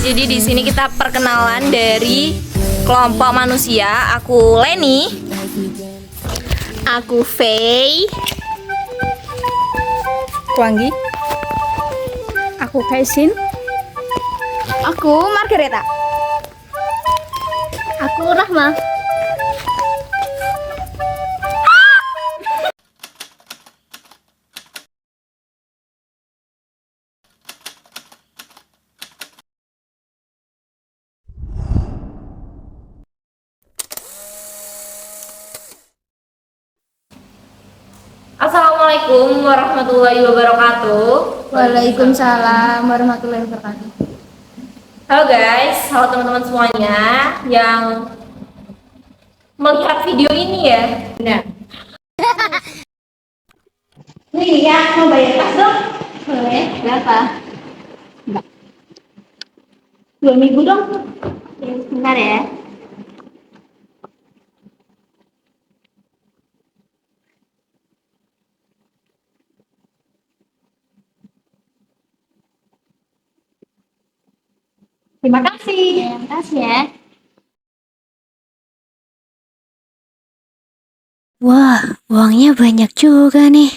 Jadi di sini kita perkenalan dari kelompok manusia. Aku Leni. Aku Faye. Aku Anggi. Aku Kaisin. Aku Margareta. Aku Rahma. Assalamualaikum warahmatullahi wabarakatuh. Waalaikumsalam warahmatullahi wabarakatuh. Halo guys, halo teman-teman semuanya yang melihat video ini ya. Nah, Nih ya, mau bayar pas dong? Boleh, berapa? Enggak. 2 minggu dong. Oke, sebentar ya. terima kasih. Terima kasih ya. Wah, uangnya banyak juga nih.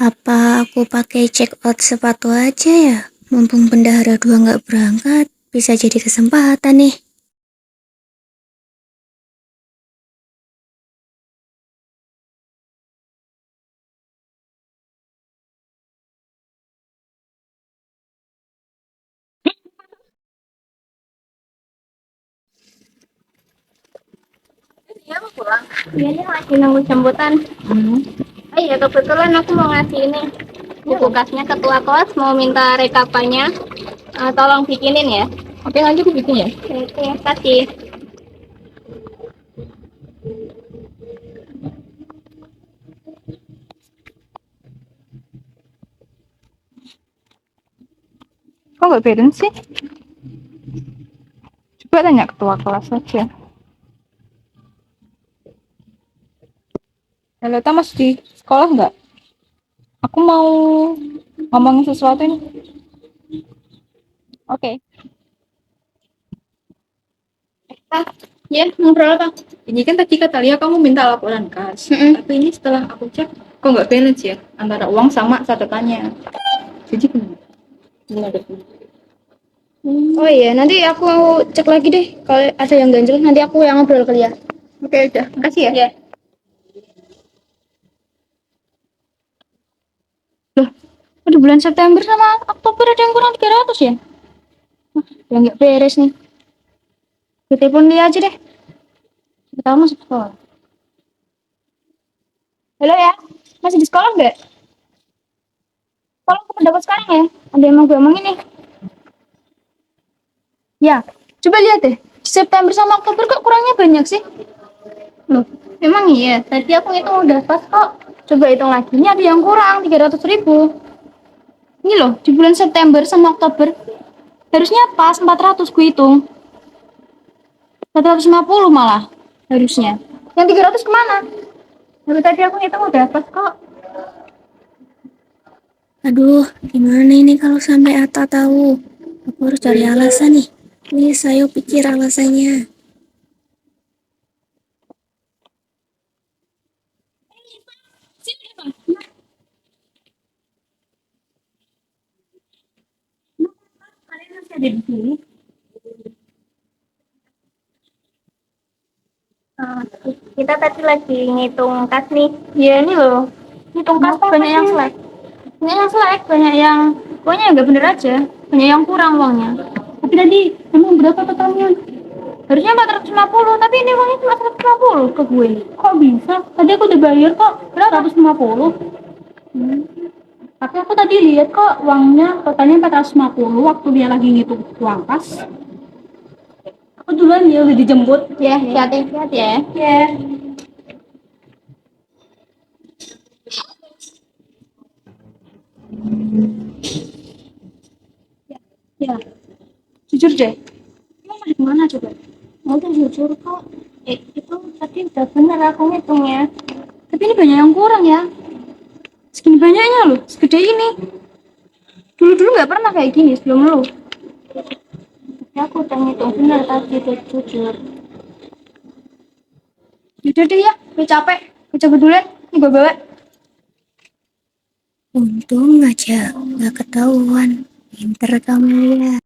Apa aku pakai check out sepatu aja ya? Mumpung bendahara 2 nggak berangkat, bisa jadi kesempatan nih. Iya, mau pulang. Iya, nih lagi nunggu jemputan. Oh iya, kebetulan aku mau ngasih ini buku kasnya ketua kelas, mau minta rekapannya. Tolong bikinin ya. Oke, nanti aku bikin ya. Oke, kasih. Kok nggak beren sih? Coba tanya ketua kelas aja. Leta masih di sekolah nggak? Aku mau ngomongin sesuatu ini. Oke. Ya, ngobrol apa? Ini kan tadi kata Lia kamu minta laporan kas. Tapi ini setelah aku cek, kok nggak balance ya antara uang sama catatannya. Jadi gimana? Oh iya, nanti aku cek lagi deh. Kalau ada yang ganjel, nanti aku yang ngobrol ke dia. Oke, udah. Makasih ya. Ya. Loh, di bulan September sama Oktober ada yang kurang 300 ya? Ya nggak beres nih. Gue telepon dia aja deh. Kita masuk sekolah. Halo ya, masih di sekolah nggak? Tolong pendapat sekarang ya. Ada yang mau gue omongin nih. Ya, coba lihat deh. Di September sama Oktober kok kurangnya banyak sih? Loh, emang iya. Tadi aku hitung udah pas kok. Coba hitung lagi. Ini ada yang kurang 300.000. Ini loh, di bulan September sama Oktober harusnya pas 400 gue hitung. 450 malah harusnya. Yang 300 kemana? Baru tadi aku hitung udah pas kok. Aduh, gimana ini kalau sampai Ata tahu? Aku harus cari alasan nih. Please, ayo pikir alasannya. Kalian masih ada di sini? Kita tadi lagi ngitung kas nih. Iya ini loh. Ngitung kas banyak yang selek. Banyak yang selek, banyak yang pokoknya nggak bener aja. Banyak yang kurang uangnya. Tapi tadi emang berapa totalnya? Harusnya 450, tapi ini uangnya cuma 150 ke gue. Kok bisa? Tadi aku udah bayar kok. Berapa? 150. Tapi aku tadi lihat kok uangnya totalnya 450 waktu dia lagi ngitung uang kas. Aku duluan ya udah dijemput. Ya, hati-hati ya. Ya. Ya. Jujur deh. Kamu mau kemana coba? Mau tuh jujur kok. Itu tadi udah bener aku ngitungnya. Tapi ini banyak yang kurang ya. Segini banyaknya loh, segede ini. Dulu nggak pernah kayak gini sebelum lu. Ya aku udah ngitung bener tadi tuh jujur. Yaudah deh ya, gue capek. Gue cabut dulu ya, ini gue bawa. Untung aja nggak ketahuan. Pinter kamu ya.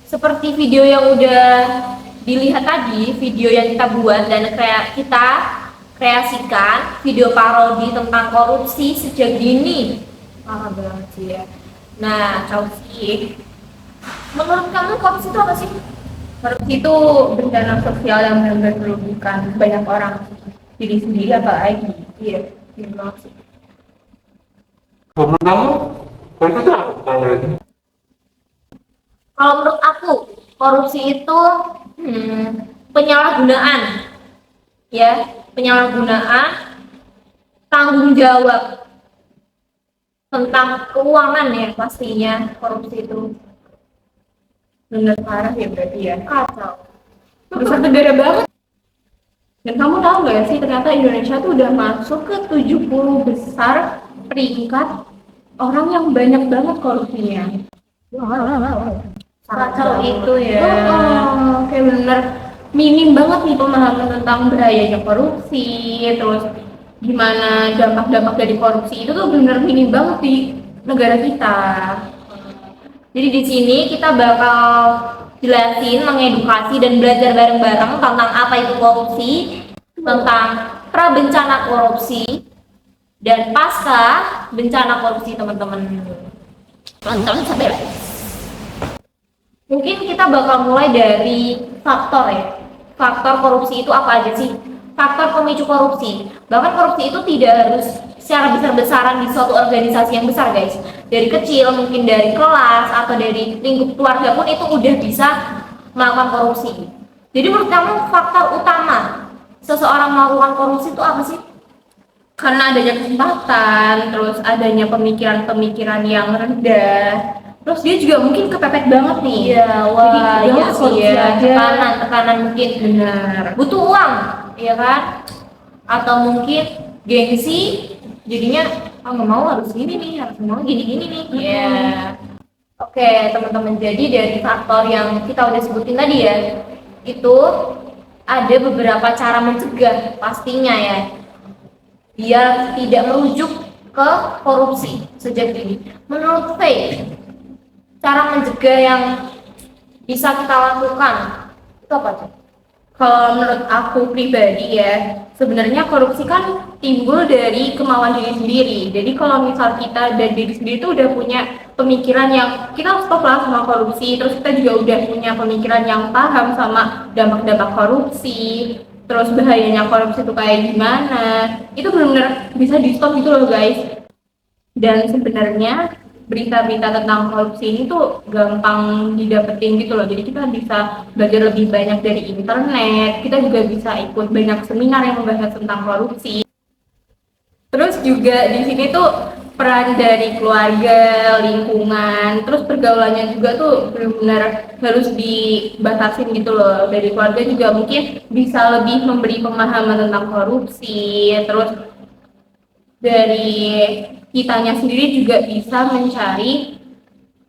Seperti video yang udah dilihat tadi, video yang kita buat dan kita kreasikan video parodi tentang korupsi sejak dini. Parah banget sih ya. Nah, Chelsea, menurut kamu korupsi itu apa sih? Korupsi itu bencana sosial yang benar-benar merugikan banyak orang, diri sendiri apalagi. Iya, gimana sih? Menurut kamu, korupsi itu apa? Kalau menurut aku, korupsi itu penyalahgunaan, ya, penyalahgunaan tanggung jawab tentang keuangan ya pastinya korupsi itu. Benar parah ya berarti ya. Kacau. Besar negara banget. Dan kamu tahu nggak sih ternyata Indonesia tuh udah masuk ke 70 besar peringkat orang yang banyak banget korupsinya. Kacau itu ya. Kayak bener minim banget nih pemahaman tentang bahayanya korupsi, terus gimana dampak-dampak dari korupsi itu tuh bener minim banget di negara kita. Jadi di sini kita bakal jelasin, mengedukasi dan belajar bareng-bareng tentang apa itu korupsi, tentang pra bencana korupsi dan pasca bencana korupsi teman-teman. Teman-teman sampai mungkin kita bakal mulai dari faktor ya. Faktor korupsi itu apa aja sih? Faktor pemicu korupsi. Bahkan korupsi itu tidak harus secara besar-besaran di suatu organisasi yang besar guys. Dari kecil, mungkin dari kelas atau dari lingkup keluarga pun itu udah bisa melakukan korupsi. Jadi menurut kamu faktor utama seseorang melakukan korupsi itu apa sih? Karena adanya kesempatan, terus adanya pemikiran-pemikiran yang rendah, terus dia juga mungkin kepepet banget nih. Iya, wah, jadi iya sih ya, tekanan mungkin benar. butuh uang, ya kan? Atau mungkin gengsi, jadinya nggak mau harus gini nih, harus mau gini-gini nih. Iya. Oke, teman-teman. Jadi dari faktor yang kita udah sebutin tadi ya, itu ada beberapa cara mencegah pastinya ya, biar tidak merujuk ke korupsi sejak dini. Menurut Faye, cara mencegah yang bisa kita lakukan itu apa tuh? Kalau menurut aku pribadi ya, sebenarnya korupsi kan timbul dari kemauan diri sendiri. Jadi kalau misal kita dan diri sendiri itu udah punya pemikiran yang kita stop lah sama korupsi, terus kita juga udah punya pemikiran yang paham sama dampak-dampak korupsi, terus bahayanya korupsi itu kayak gimana, itu benar-benar bisa di stop gitu loh guys. Dan sebenarnya berita-berita tentang korupsi ini tuh gampang didapetin gitu loh. Jadi kita bisa belajar lebih banyak dari internet, kita juga bisa ikut banyak seminar yang membahas tentang korupsi. Terus juga di sini tuh peran dari keluarga, lingkungan, terus pergaulannya juga tuh benar-benar harus dibatasin gitu loh. Dari keluarga juga mungkin bisa lebih memberi pemahaman tentang korupsi, terus dari kitanya sendiri juga bisa mencari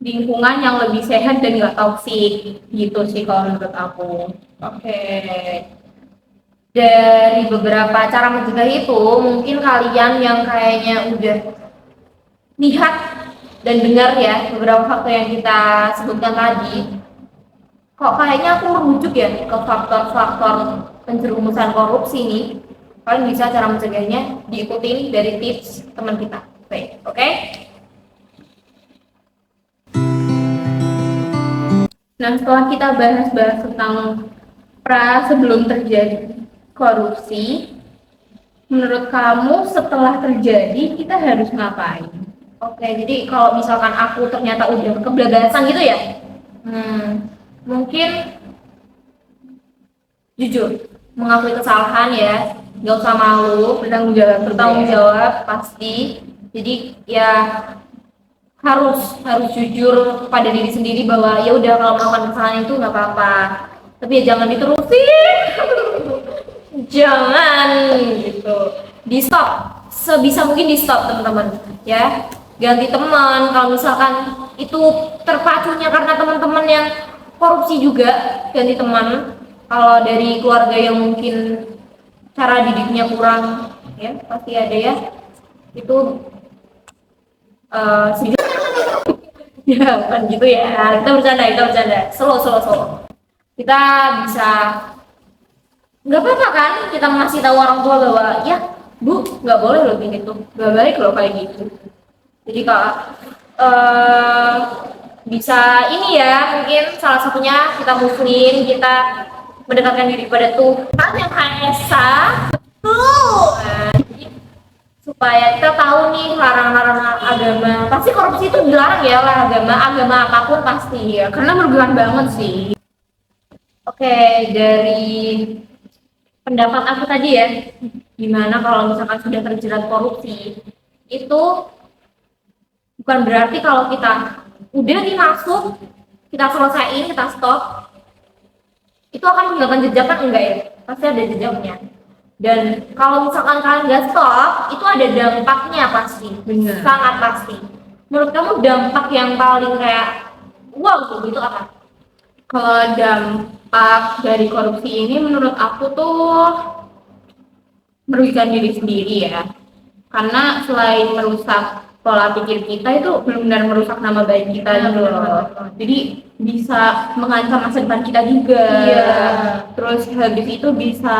lingkungan yang lebih sehat dan nggak toksik gitu sih kalau menurut aku. Oke. Dari beberapa cara mencegah itu, mungkin kalian yang kayaknya udah lihat dan dengar ya beberapa faktor yang kita sebutkan tadi, kok kayaknya aku merujuk ya ke faktor-faktor penjerumusan korupsi nih. Kalian bisa cara mencegahnya diikutin dari tips teman kita. Oke? Nah, setelah kita bahas-bahas tentang sebelum terjadi korupsi, menurut kamu setelah terjadi kita harus ngapain? Oke, jadi kalau misalkan aku ternyata udah kebablasan gitu ya, mungkin jujur mengakui kesalahan ya, nggak usah malu, bertanggung jawab pasti. Jadi ya harus jujur pada diri sendiri bahwa ya udah kalau melakukan kesalahan itu nggak apa-apa, tapi ya jangan diterusin. Jangan gitu, di stop sebisa mungkin, di stop teman-teman ya. ganti teman. Kalau misalkan itu terpacunya karena teman-teman yang korupsi juga, ganti teman. Kalau dari keluarga yang mungkin cara didiknya kurang, ya pasti ada ya. Itu sedikit ya kan gitu ya. Kita bercanda. Slow. Kita bisa, nggak apa-apa kan kita masih tahu orang tua bahwa ya bu nggak boleh loh kayak gitu, nggak baik loh kayak gitu. Jadi kalau bisa ini ya, mungkin salah satunya kita muslim, kita mendekatkan diri pada Tuhan yang Maha Esa. Nah, jadi supaya kita tahu nih larangan-larangan agama. Pasti korupsi itu dilarang ya oleh agama apapun pasti ya, karena merugikan banget sih. Oke, dari pendapat aku tadi ya, gimana kalau misalkan sudah terjerat korupsi, itu bukan berarti kalau kita udah dimasuk, kita selesaiin, kita stop, itu akan meninggalkan jejak kan? Enggak ya, pasti ada jejaknya. Dan kalau misalkan kalian nggak stop, itu ada dampaknya pasti. Bener. Sangat pasti. Menurut kamu dampak yang paling kayak wow itu apa? Kalau dampak dari korupsi ini menurut aku tuh merugikan diri sendiri ya. Karena selain merusak pola pikir kita, itu benar-benar merusak nama baik kita gitu loh. Jadi bisa mengancam masa depan kita juga. Iya. Terus habis itu bisa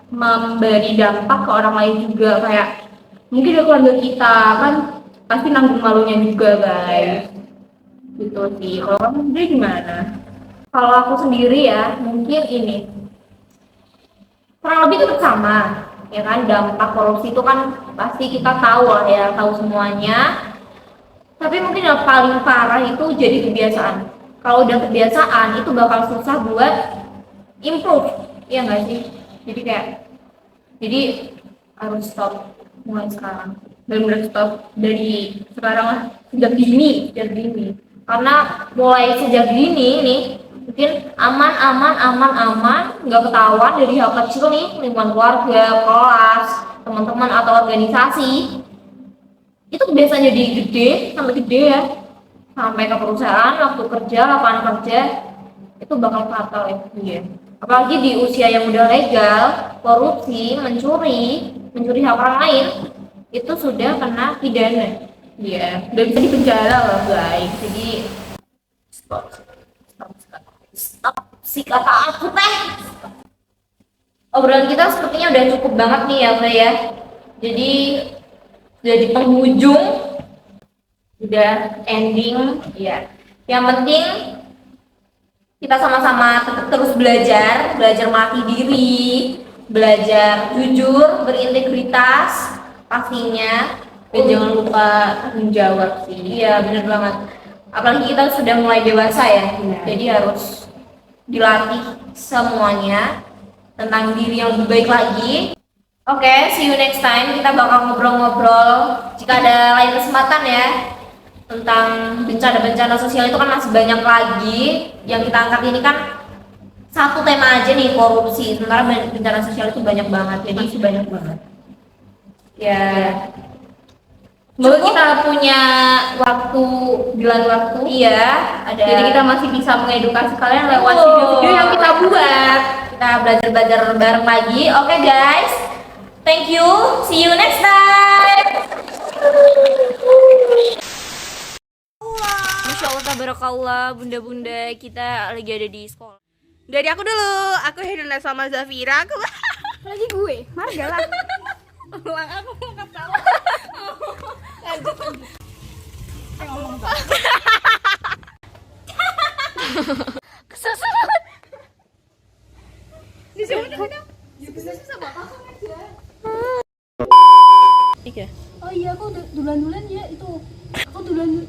memberi dampak ke orang lain juga, kayak mungkin dari keluarga kita kan pasti nanggung malunya juga guys. Gitu sih. Kalau kamu sendiri gimana? Kalau aku sendiri ya, mungkin ini kurang lebih tetap sama, ya kan? Dampak korupsi itu kan pasti kita tahu lah ya, tahu semuanya. Tapi mungkin yang paling parah itu jadi kebiasaan. Kalau udah kebiasaan itu bakal susah buat improve, ya nggak sih? Jadi harus stop mulai sekarang. Benar-benar stop dari sekarang lah, sejak dini. Karena mulai sejak dini nih mungkin aman, nggak ketahuan dari hal kecil nih, lingkungan keluarga, kelas, teman-teman atau organisasi, itu biasanya jadi gede ya, sampai ke perusahaan, waktu kerja, lapangan kerja, itu bakal fatal ya. Iya. Apalagi di usia yang udah legal, korupsi, mencuri hak orang lain, itu sudah kena pidana. Iya, udah bisa dipenjara loh guys. Jadi Stop si kata aku teh. Obrolan kita sepertinya udah cukup banget nih ya Mbak ya. Jadi di penghujung, udah ending ya. Yang penting kita sama-sama tetap terus belajar melatih diri, belajar jujur, berintegritas pastinya, dan jangan lupa menjawab sih. iya benar banget. Apalagi kita sudah mulai dewasa ya, jadi harus dilatih semuanya tentang diri yang lebih baik lagi. Oke, see you next time. Kita bakal ngobrol-ngobrol jika ada lain kesempatan ya, tentang bencana-bencana sosial. Itu kan masih banyak lagi. Yang kita angkat ini kan satu tema aja nih, korupsi. Sementara bencana sosial itu banyak banget, jadi Masih banyak banget. ya semoga kita punya bilang waktu, iya ada. Jadi kita masih bisa mengedukasi kalian lewat video-video yang kita buat. Kita belajar bareng lagi. Oke guys, thank you, see you next time. Masya Allah, tabarakallah, bunda-bunda kita lagi ada di sekolah. Dari aku dulu, aku Hedona sama Zafira. Aku Lagi gue, Marga lah. ulang, aku mau ketawa. Lanjut. Kesasar banget. Oh iya, aku duluan ya itu. Aku duluan